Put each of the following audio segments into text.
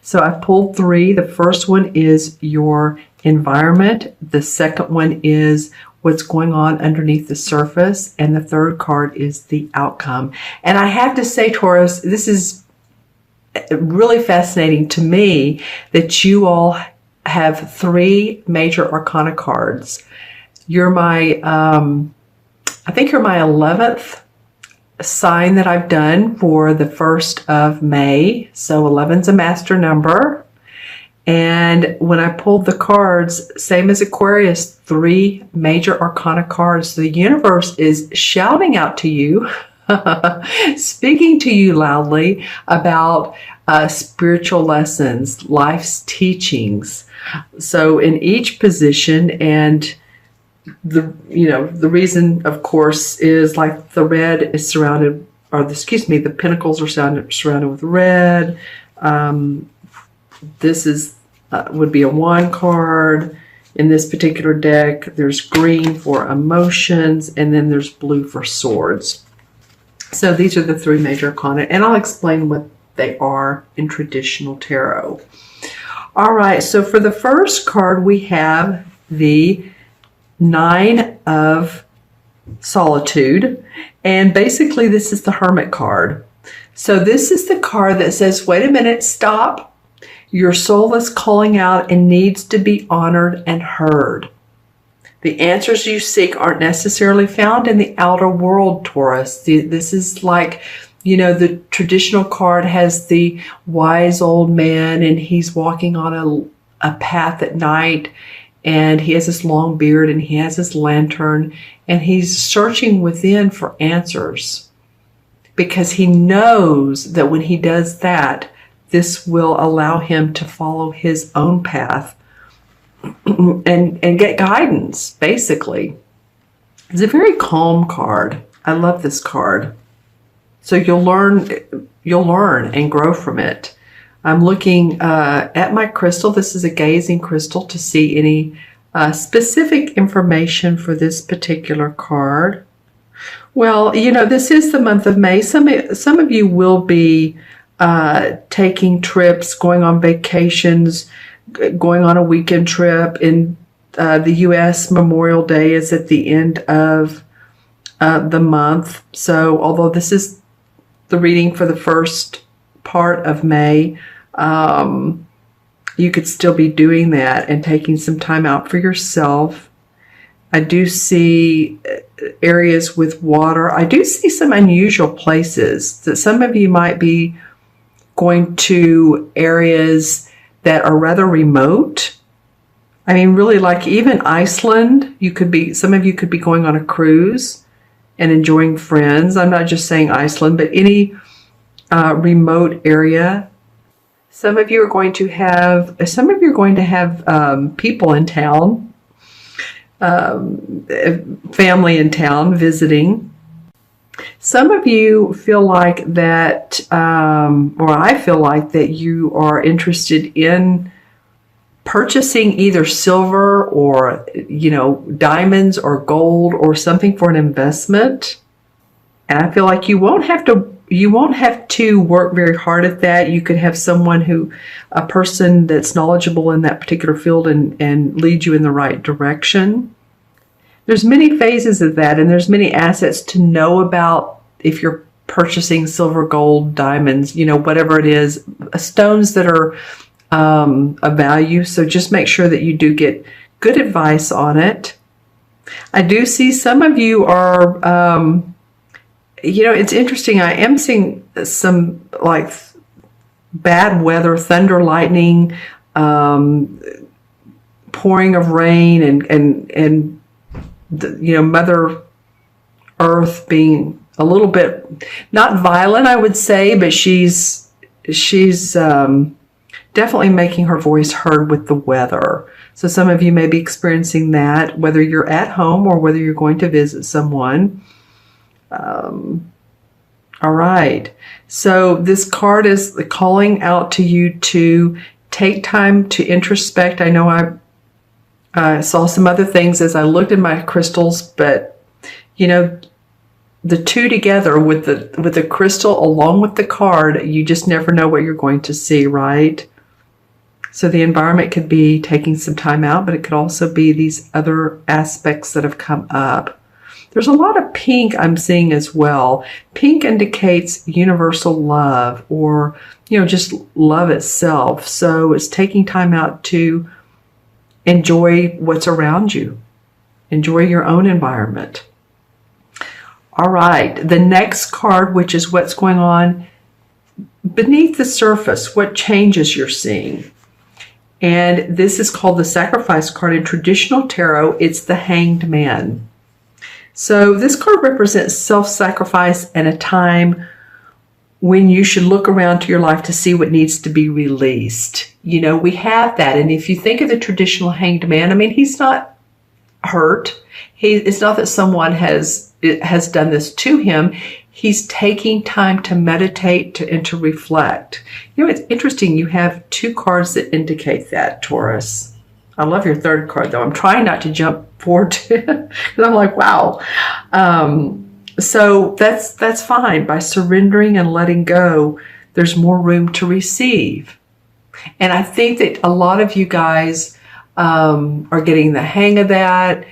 So I pulled three. The first one is your environment. The second one is what's going on underneath the surface. And the third card is the outcome. And I have to say, Taurus, this is really fascinating to me that you all have three major arcana cards. You're my, I think you're my 11th sign that I've done for the 1st of May. So 11's a master number. And when I pulled the cards, same as Aquarius, three major arcana cards, the universe is shouting out to you, speaking to you loudly about spiritual lessons, life's teachings. So in each position, and the reason, of course, is like the red is surrounded, or the pentacles are surrounded with red. This is would be a wand card. In this particular deck, there's green for emotions, and then there's blue for swords. So these are the three major arcana, and I'll explain what they are in traditional tarot. All right, so for the first card, we have the Nine of Solitude, and basically this is the Hermit card. So this is the card that says, wait a minute, stop. Your soul is calling out and needs to be honored and heard. The answers you seek aren't necessarily found in the outer world, Taurus. This is like, the traditional card has the wise old man, and he's walking on a path at night, and he has this long beard, and he has this lantern, and he's searching within for answers because he knows that when he does that, this will allow him to follow his own path and get guidance, basically. It's a very calm card. I love this card. So you'll learn and grow from it. I'm looking at my crystal. This is a gazing crystal to see any specific information for this particular card. Well, this is the month of May. Some of you will be taking trips, going on vacations, going on a weekend trip. In the U.S., Memorial Day is at the end of the month. So although this is the reading for the first part of May, you could still be doing that and taking some time out for yourself. I do see areas with water. I do see some unusual places that some of you might be going to areas that are rather remote. I mean, really, like even Iceland, some of you could be going on a cruise and enjoying friends. I'm not just saying Iceland, but any remote area. Some of you are going to have people in town, family in town visiting. Some of you feel like that, or I feel like that you are interested in purchasing either silver or, diamonds or gold or something for an investment. And I feel like you won't have to work very hard at that. You could have a person that's knowledgeable in that particular field and lead you in the right direction. There's many phases of that, and there's many assets to know about if you're purchasing silver, gold, diamonds, whatever it is, stones that are of value. So just make sure that you do get good advice on it. I do see some of you are, it's interesting. I am seeing some like bad weather, thunder, lightning, pouring of rain, and Mother Earth being a little bit not violent, I would say, but she's definitely making her voice heard with the weather. So some of you may be experiencing that, whether you're at home or whether you're going to visit someone. All right. So this card is calling out to you to take time to introspect. I know I saw some other things as I looked at my crystals, but the two together with the crystal along with the card, you just never know what you're going to see, right? So the environment could be taking some time out, but it could also be these other aspects that have come up. There's a lot of pink I'm seeing as well. Pink indicates universal love, or, just love itself. So it's taking time out to enjoy what's around you. Enjoy your own environment. All right, the next card, which is what's going on beneath the surface, what changes you're seeing. And this is called the Sacrifice card. In traditional tarot, it's the Hanged Man. So this card represents self-sacrifice and a time when you should look around to your life to see what needs to be released. We have that. And if you think of the traditional Hanged Man, he's not hurt. It's not that someone has done this to him. He's taking time to meditate and to reflect. It's interesting. You have two cards that indicate that, Taurus. I love your third card, though. I'm trying not to jump forward to it, because I'm like, wow. So that's fine. By surrendering and letting go, there's more room to receive. And I think that a lot of you guys are getting the hang of that.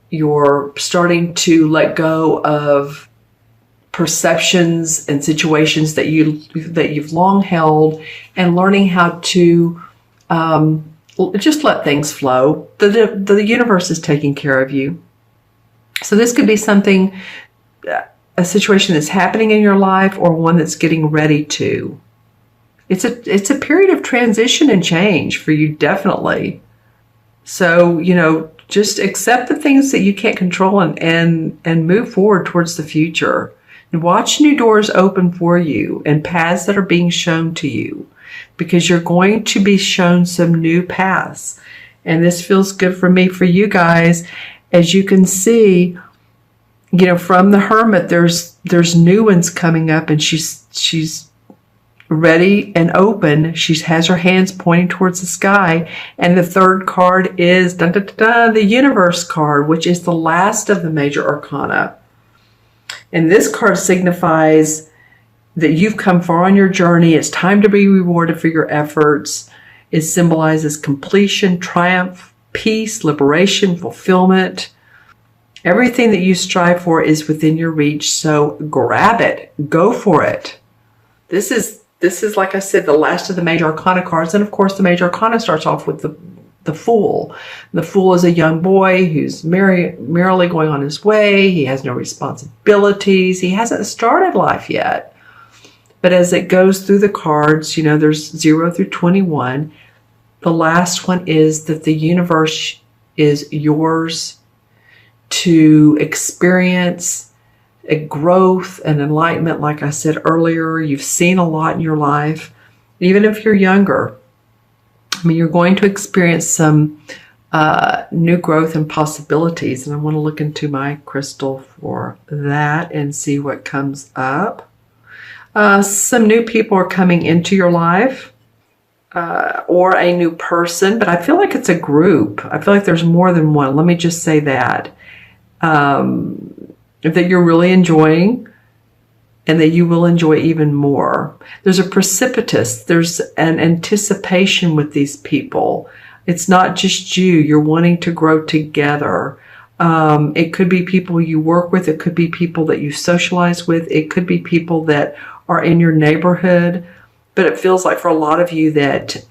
You're starting to let go of perceptions and situations that you've long held, and learning how to just let things flow. The universe is taking care of you. So this could be something, a situation that's happening in your life, or one that's getting ready to. It's a period of transition and change for you, definitely. So, just accept the things that you can't control and move forward towards the future. And watch new doors open for you and paths that are being shown to you, because you're going to be shown some new paths. And this feels good for me, for you guys. As you can see, from the Hermit, there's new ones coming up, and she's ready and open. She has her hands pointing towards the sky. And the third card is the Universe card, which is the last of the major arcana. And this card signifies that you've come far on your journey. It's time to be rewarded for your efforts. It symbolizes completion, triumph, peace, liberation, fulfillment. Everything that you strive for is within your reach. So grab it. Go for it. This is, like I said, the last of the major arcana cards. And of course, the major arcana starts off with the Fool. The Fool is a young boy who's merrily going on his way. He has no responsibilities. He hasn't started life yet. But as it goes through the cards, there's 0 through 21. The last one is that the universe is yours to experience a growth and enlightenment. Like I said earlier, you've seen a lot in your life, even if you're younger. You're going to experience some new growth and possibilities. And I want to look into my crystal for that and see what comes up. Some new people are coming into your life, or a new person, but I feel like it's a group. I feel like there's more than one. Let me just say that. That you're really enjoying, and that you will enjoy even more. There's a precipitous, there's an anticipation with these people. It's not just you. You're wanting to grow together. It could be people you work with. It could be people that you socialize with. It could be people that are in your neighborhood. But it feels like for a lot of you that,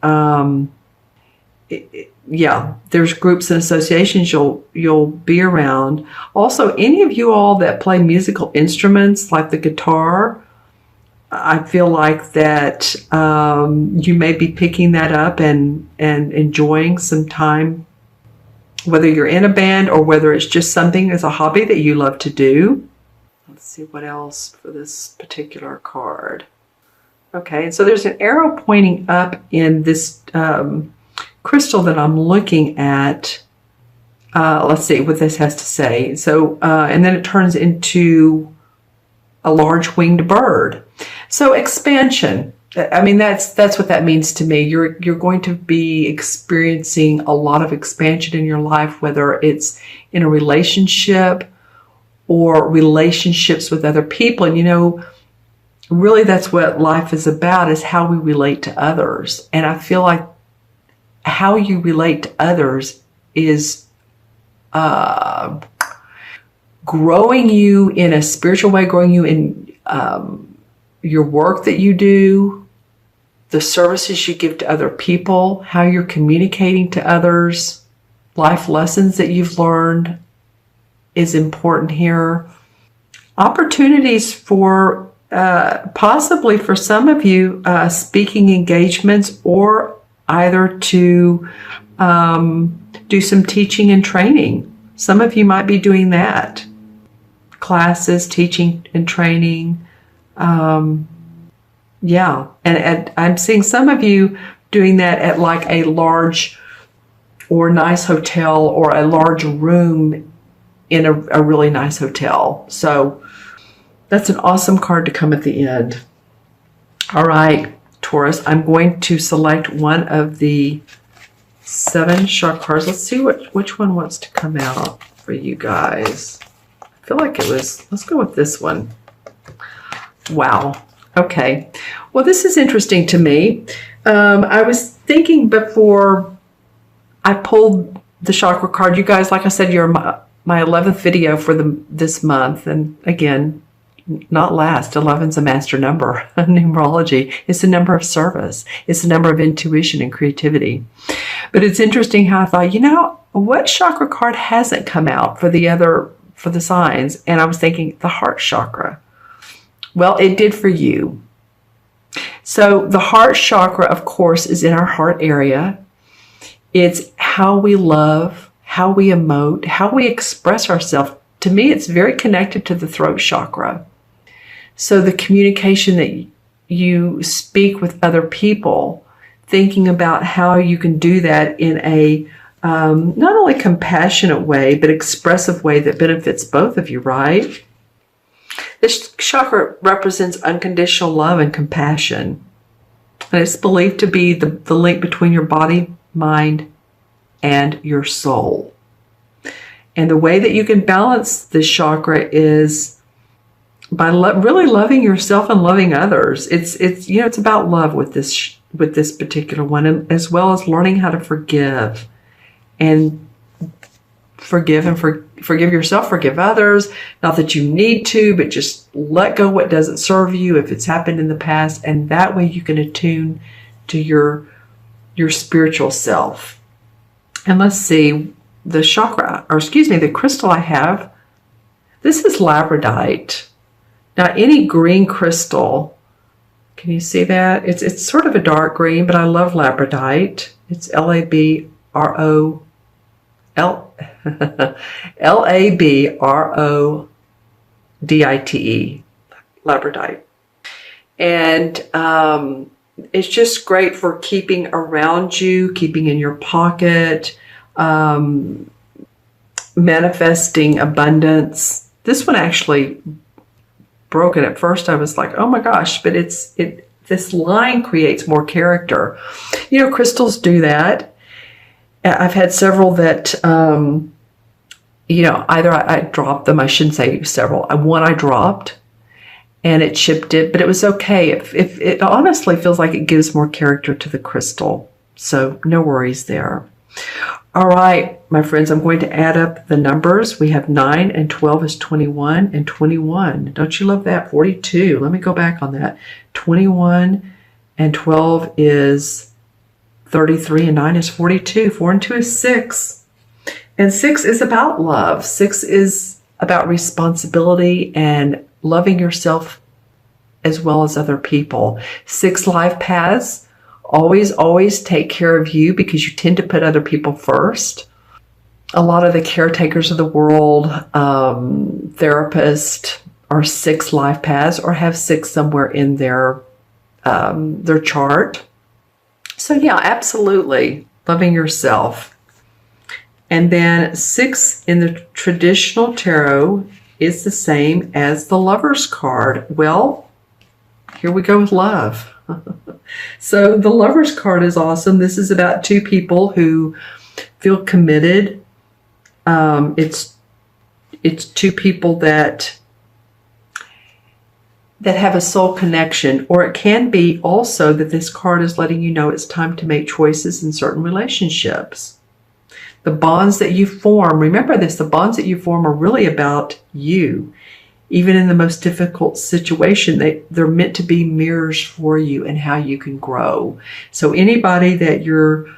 there's groups and associations you'll be around. Also, any of you all that play musical instruments like the guitar, I feel like that you may be picking that up and enjoying some time, whether you're in a band or whether it's just something as a hobby that you love to do. Let's see what else for this particular card. Okay, so there's an arrow pointing up in this crystal that I'm looking at. Let's see what this has to say. So, and then it turns into a large winged bird. So expansion. That's what that means to me. You're going to be experiencing a lot of expansion in your life, whether it's in a relationship or relationships with other people. And really that's what life is about, is how we relate to others. And I feel like how you relate to others is growing you in a spiritual way, growing you in your work that you do, the services you give to other people, how you're communicating to others, life lessons that you've learned is important here. Opportunities for possibly for some of you speaking engagements, or either to do some teaching and training. Some of you might be doing that. Classes, teaching and training. Yeah, and I'm seeing some of you doing that at like a large or nice hotel, or a large room in a really nice hotel. So that's an awesome card to come at the end. All right, Taurus, I'm going to select one of the 7 chakra cards. Let's see which one wants to come out for you guys. I feel like it was, let's go with this one. Wow. Okay. Well, this is interesting to me. I was thinking before I pulled the chakra card, you guys, like I said, you're my 11th video for this month. And again, not last. 11's a master number. Numerology. It's a number of service. It's a number of intuition and creativity. But it's interesting how I thought, what chakra card hasn't come out for the signs? And I was thinking the heart chakra. Well, it did for you. So the heart chakra, of course, is in our heart area. It's how we love, how we emote, how we express ourselves. To me, it's very connected to the throat chakra. So the communication that you speak with other people, thinking about how you can do that in a not only compassionate way, but expressive way that benefits both of you, right? This chakra represents unconditional love and compassion. And it's believed to be the link between your body, mind, and your soul. And the way that you can balance this chakra is by really loving yourself and loving others. It's about love with this particular one, and as well as learning how to forgive and forgive yourself, forgive others. Not that you need to, but just let go what doesn't serve you if it's happened in the past, and that way you can attune to your spiritual self. And let's see, the crystal I have, this is labradorite. Now, any green crystal, can you see that? It's sort of a dark green, but I love labradorite. It's Labrodite. Labradorite. And it's just great for keeping around you, keeping in your pocket, manifesting abundance. This one actually broken. At first I was like, oh my gosh, but this line creates more character. Crystals do that. I've had several that, either I dropped them. I shouldn't say several. One I dropped and it chipped it, but it was okay. If it honestly feels like it gives more character to the crystal. So no worries there. All right, my friends, I'm going to add up the numbers. We have 9 and 12 is 21 and 21. Don't you love that? 42. Let me go back on that. 21 and 12 is 33 and 9 is 42. 4 and 2 is 6. And 6 is about love. 6 is about responsibility and loving yourself as well as other people. 6 life paths. Always take care of you, because you tend to put other people first. A lot of the caretakers of the world, therapists, are 6 life paths or have 6 somewhere in their chart. So yeah, absolutely loving yourself. And then 6 in the traditional tarot is the same as the Lover's card. Well, here we go with love. So the Lover's card is awesome. This is about 2 people who feel committed. It's 2 people that that have a soul connection, or it can be also that this card is letting you know it's time to make choices in certain relationships. The bonds that you form, remember this, the bonds that you form are really about you. Even in the most difficult situation, they're meant to be mirrors for you and how you can grow. So anybody that you're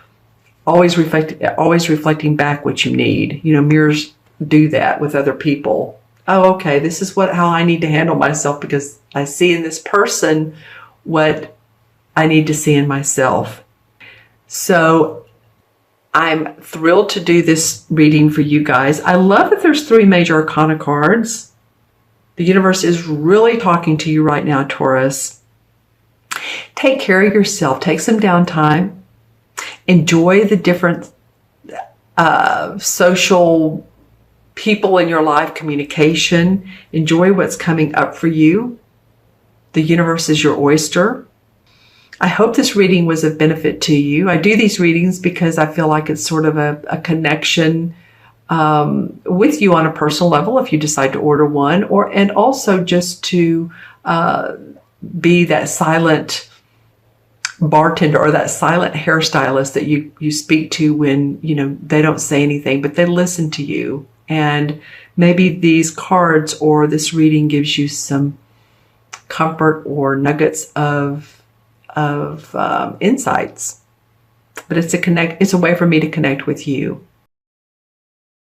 always reflecting back what you need, mirrors do that with other people. Oh, okay, this is how I need to handle myself because I see in this person what I need to see in myself. So I'm thrilled to do this reading for you guys. I love that there's 3 major arcana cards. The universe is really talking to you right now, Taurus. Take care of yourself. Take some downtime. Enjoy the different social people in your life, communication. Enjoy what's coming up for you. The universe is your oyster. I hope this reading was of benefit to you. I do these readings because I feel like it's sort of a connection with you on a personal level if you decide to order one, and also just to be that silent bartender or that silent hairstylist that you speak to when they don't say anything, but they listen to you. And maybe these cards or this reading gives you some comfort or nuggets of insights. But it's a way for me to connect with you.